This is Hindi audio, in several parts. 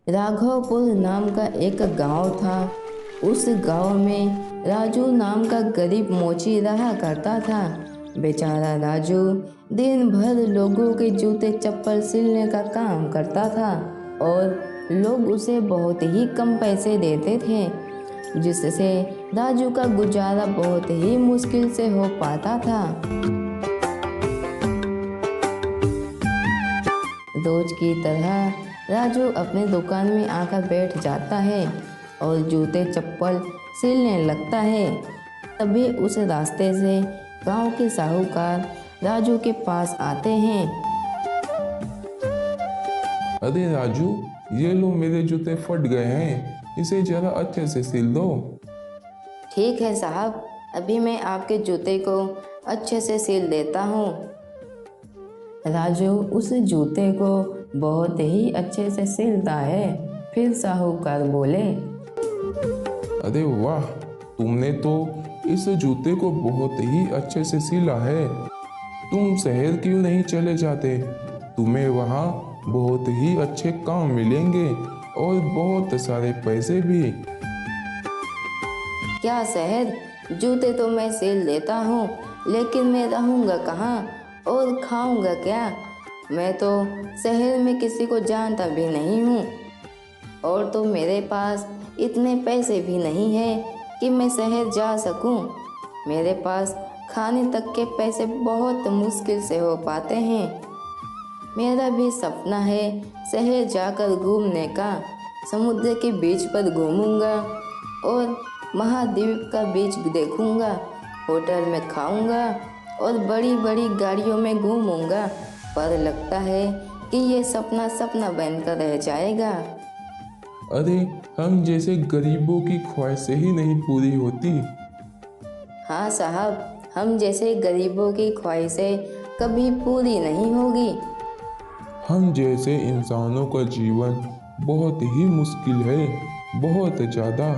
राघवपुर नाम का एक गांव था। उस गांव में राजू नाम का गरीब मोची रहा करता था। बेचारा राजू दिन भर लोगों के जूते चप्पल सिलने का काम करता था और लोग उसे बहुत ही कम पैसे देते थे, जिससे राजू का गुजारा बहुत ही मुश्किल से हो पाता था। रोज की तरह राजू अपने दुकान में आकर बैठ जाता है और जूते चप्पल सिलने लगता है। तभी उस रास्ते से गांव के साहूकार राजू के पास आते हैं। अरे राजू, ये लो, मेरे जूते फट गए हैं, इसे जरा अच्छे से सिल दो। ठीक है साहब, अभी मैं आपके जूते को अच्छे से सिल देता हूँ। राजू उस जूते को बहुत ही अच्छे से सिलता है। फिर साहूकार बोले, अरे वाह, तुमने तो इस जूते को बहुत ही अच्छे से सिला है। तुम शहर क्यों नहीं चले जाते? तुम्हें वहाँ बहुत ही अच्छे काम मिलेंगे और बहुत सारे पैसे भी। क्या शहर? जूते तो मैं सिल देता हूँ, लेकिन मैं रहूँगा कहाँ और खाऊँगा क्या? मैं तो शहर में किसी को जानता भी नहीं हूँ और तो मेरे पास इतने पैसे भी नहीं है कि मैं शहर जा सकूँ। मेरे पास खाने तक के पैसे बहुत मुश्किल से हो पाते हैं। मेरा भी सपना है शहर जाकर घूमने का। समुद्र के बीच पर घूमूंगा और महाद्वीप का बीच देखूंगा, होटल में खाऊंगा और बड़ी बड़ी गाड़ियों में घूमूंगा। पर लगता है कि ये सपना सपना बनकर रह जाएगा। अरे, हम जैसे गरीबों की ख्वाहिशें ही नहीं पूरी होती। हाँ साहब, हम जैसे गरीबों की ख्वाहिशें कभी पूरी नहीं होगी। हम जैसे इंसानों का जीवन बहुत ही मुश्किल है, बहुत ज़्यादा।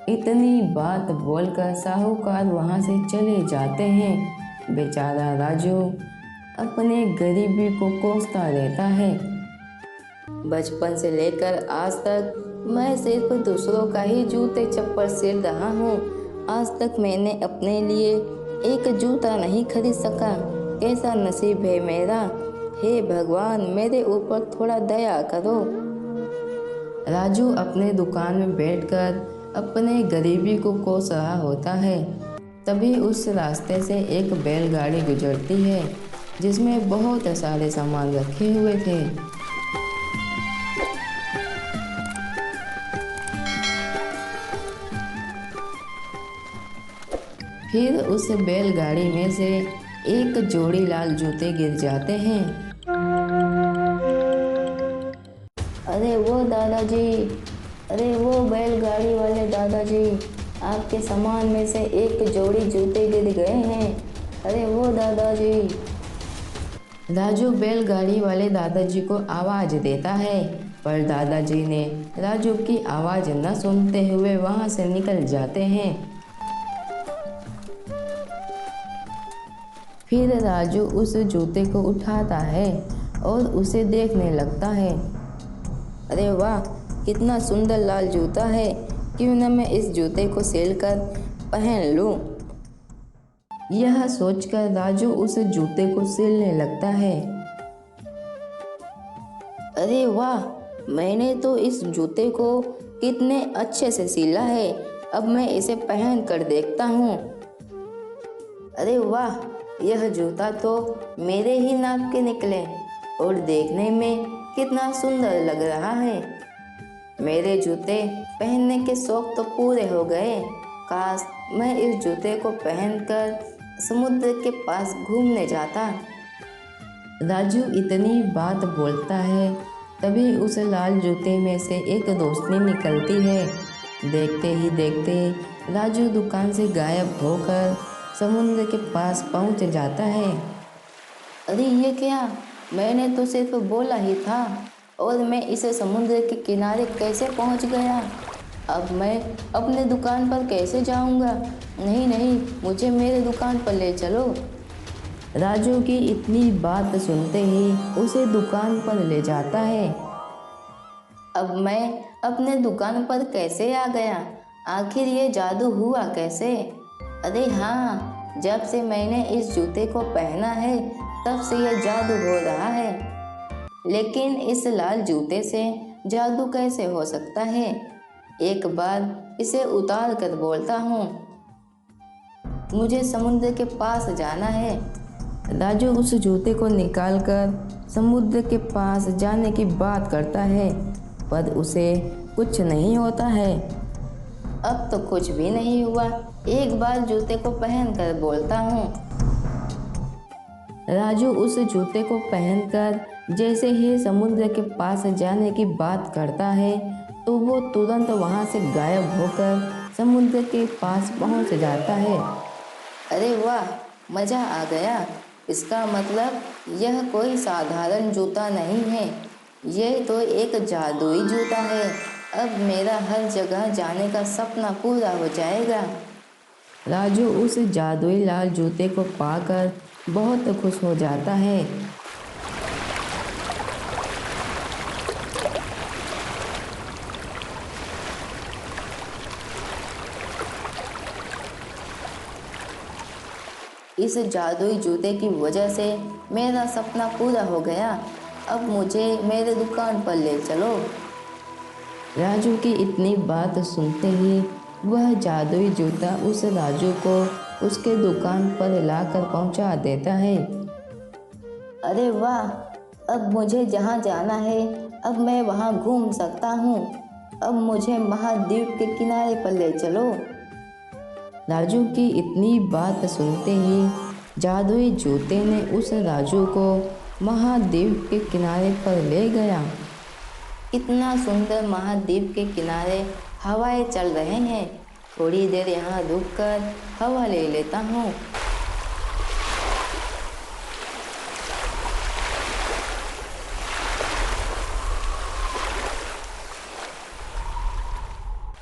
इतनी बात बोलकर साहूकार वहाँ से चले जाते हैं। बेचारा राजू अपने गरीबी को कोसता रहता है। बचपन से लेकर आज तक मैं सिर्फ दूसरों का ही जूते चप्पल सिल रहा हूँ। आज तक मैंने अपने लिए एक जूता नहीं खरीद सका। कैसा नसीब है मेरा। हे भगवान, मेरे ऊपर थोड़ा दया करो। राजू अपने दुकान में बैठकर अपने गरीबी को कोस रहा होता है। तभी उस रास्ते से एक बैलगाड़ी गुजरती है जिसमें बहुत सारे सामान रखे हुए थे। फिर उस बैलगाड़ी में से एक जोड़ी लाल जूते गिर जाते हैं। अरे वो दादाजी, अरे वो बैलगाड़ी वाले दादाजी, आपके सामान में से एक जोड़ी जूते गिर गए हैं। अरे वो दादाजी। राजू बैलगाड़ी वाले दादाजी को आवाज़ देता है, पर दादाजी ने राजू की आवाज़ न सुनते हुए वहाँ से निकल जाते हैं। फिर राजू उस जूते को उठाता है और उसे देखने लगता है। अरे वाह, कितना सुंदर लाल जूता है। क्यों न मैं इस जूते को सिलकर पहन लूं। यह सोचकर राजू उस जूते को सिलने लगता है। अरे वाह, मैंने तो इस जूते को कितने अच्छे से सिला है। अब मैं इसे पहन कर देखता हूँ। अरे वाह, यह जूता तो मेरे ही नाप के निकले और देखने में कितना सुंदर लग रहा है। मेरे जूते पहनने के शौक तो पूरे हो गए। काश मैं इस जूते को पहनकर समुद्र के पास घूमने जाता। राजू इतनी बात बोलता है, तभी उस लाल जूते में से एक रोशनी निकलती है। देखते ही देखते राजू दुकान से गायब होकर समुद्र के पास पहुंच जाता है। अरे ये क्या, मैंने तो सिर्फ बोला ही था और मैं इस समुद्र के किनारे कैसे पहुंच गया। अब मैं अपने दुकान पर कैसे जाऊंगा। नहीं नहीं, मुझे मेरे दुकान पर ले चलो। राजू की इतनी बात सुनते ही उसे दुकान पर ले जाता है। अब मैं अपने दुकान पर कैसे आ गया? आखिर ये जादू हुआ कैसे? अरे हाँ, जब से मैंने इस जूते को पहना है तब से यह जादू हो रहा है। लेकिन इस लाल जूते से जादू कैसे हो सकता है? एक बार इसे उतार कर बोलता हूँ। मुझे समुद्र के पास जाना है। राजू उस जूते को निकालकर समुद्र के पास जाने की बात करता है, पर उसे कुछ नहीं होता है। अब तो कुछ भी नहीं हुआ। एक बार जूते को पहनकर बोलता हूँ। राजू उस जूते को पहनकर जैसे ही समुद्र के पास जाने की बात करता है तो वो तुरंत वहाँ से गायब होकर समुद्र के पास पहुँच जाता है। अरे वाह, मज़ा आ गया। इसका मतलब यह कोई साधारण जूता नहीं है, यह तो एक जादुई जूता है। अब मेरा हर जगह जाने का सपना पूरा हो जाएगा। राजू उस जादुई लाल जूते को पाकर बहुत खुश हो जाता है। इस जादुई जूते की वजह से मेरा सपना पूरा हो गया। अब मुझे मेरे दुकान पर ले चलो। राजू की इतनी बात सुनते ही वह जादुई जूता उस राजू को उसके दुकान पर लाकर पहुंचा देता है। अरे वाह, अब मुझे जहाँ जाना है अब मैं वहाँ घूम सकता हूँ। अब मुझे महाद्वीप के किनारे पर ले चलो। राजू की इतनी बात सुनते ही जादुई जूते ने उस राजू को महाद्वीप के किनारे पर ले गया। इतना सुंदर महाद्वीप के किनारे हवाएं चल रहे हैं। थोड़ी देर यहाँ रुककर हवा ले लेता हूँ।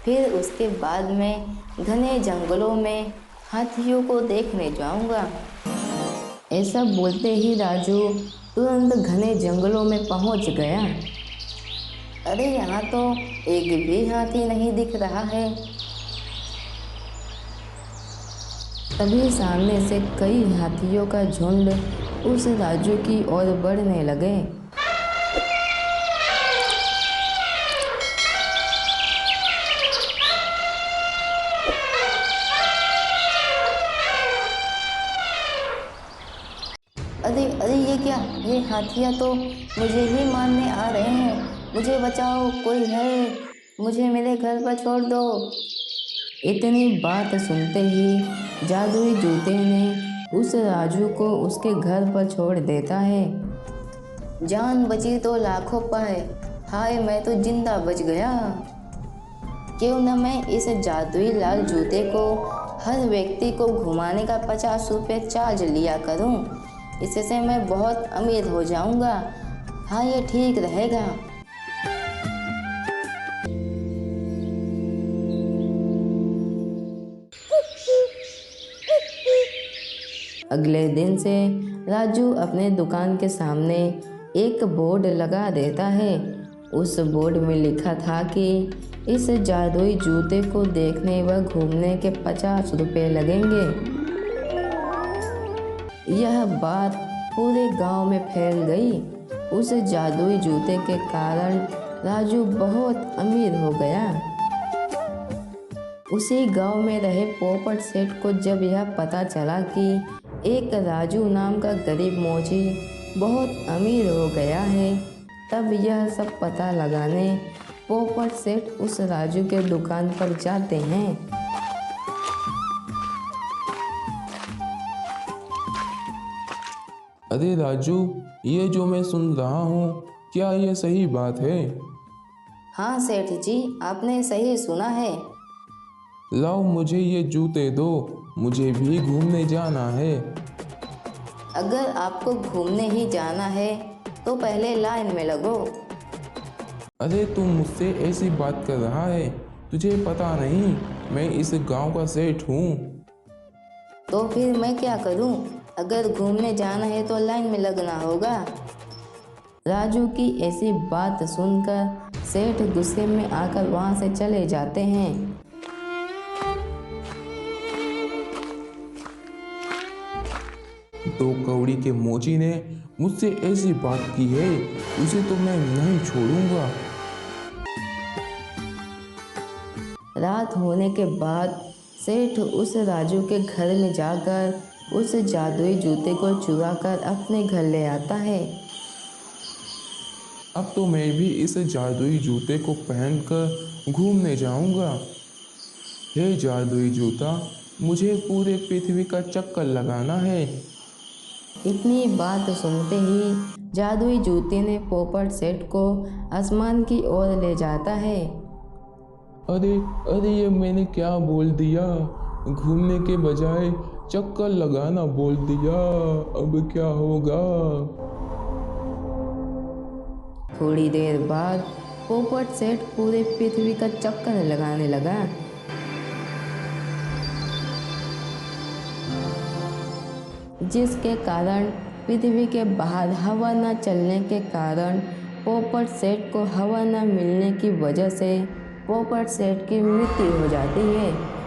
फिर उसके बाद में घने जंगलों में हाथियों को देखने जाऊंगा। ऐसा बोलते ही राजू तुरंत घने जंगलों में पहुंच गया। अरे यहाँ तो एक भी हाथी नहीं दिख रहा है। तभी सामने से कई हाथियों का झुंड उस राजू की ओर बढ़ने लगे। अरे अरे, ये क्या? ये हाथियाँ तो मुझे ही मारने आ रहे हैं। मुझे बचाओ, कोई है? मुझे मेरे घर पर छोड़ दो। इतनी बात सुनते ही जादुई जूते ने उस राजू को उसके घर पर छोड़ देता है। जान बची तो लाखों पाए। हाय, मैं तो जिंदा बच गया। क्यों न मैं इस जादुई लाल जूते को हर व्यक्ति को घुमाने का 50 रुपये चार्ज लिया करूं। इससे मैं बहुत अमीर हो जाऊंगा। हाँ, ये ठीक रहेगा। अगले दिन से राजू अपने दुकान के सामने एक बोर्ड लगा देता है। उस बोर्ड में लिखा था कि इस जादुई जूते को देखने व घूमने के 50 रुपये लगेंगे। यह बात पूरे गांव में फैल गई। उस जादुई जूते के कारण राजू बहुत अमीर हो गया। उसी गांव में रहे पोपट सेठ को जब यह पता चला कि एक राजू नाम का गरीब मोची बहुत अमीर हो गया है, तब यह सब पता लगाने पोपट सेठ उस राजू के दुकान पर जाते हैं। अरे राजू, ये जो मैं सुन रहा हूँ, क्या ये सही बात है? हाँ सेठ जी, आपने सही सुना है। लाओ मुझे ये जूते दो, मुझे भी घूमने जाना है। अगर आपको घूमने ही जाना है तो पहले लाइन में लगो। अरे तू मुझसे ऐसी बात कर रहा है? तुझे पता नहीं मैं इस गांव का सेठ हूँ। तो फिर मैं क्या करूं? अगर घूमने जाना है तो लाइन में लगना होगा। राजू की ऐसी बात सुनकर सेठ गुस्से में आकर वहां से चले जाते हैं। तो कौड़ी के मोची ने मुझसे ऐसी बात की है, उसे तो मैं नहीं छोड़ूंगा। रात होने के बाद सेठ उस राजू के घर में जाकर उस जादुई जूते को चुरा कर अपने घर ले आता है। अब तो मैं भी इस जादुई जूते को पहनकर घूमने जाऊंगा। हे जादुई जूता, मुझे पूरे पृथ्वी का चक्कर लगाना है। इतनी बात सुनते ही जादुई जूते ने पोपट सेठ को आसमान की ओर ले जाता है। अरे अरे, ये मैंने क्या बोल दिया? घूमने के बजाय चक्कर लगाना बोल दिया। अब क्या होगा? थोड़ी देर बाद पोपट सेठ पूरे पृथ्वी का चक्कर लगाने लगा। जिसके कारण पृथ्वी के बाहर हवा न चलने के कारण पोपट सेठ को हवा न मिलने की वजह से पोपट सेठ की मृत्यु हो जाती है।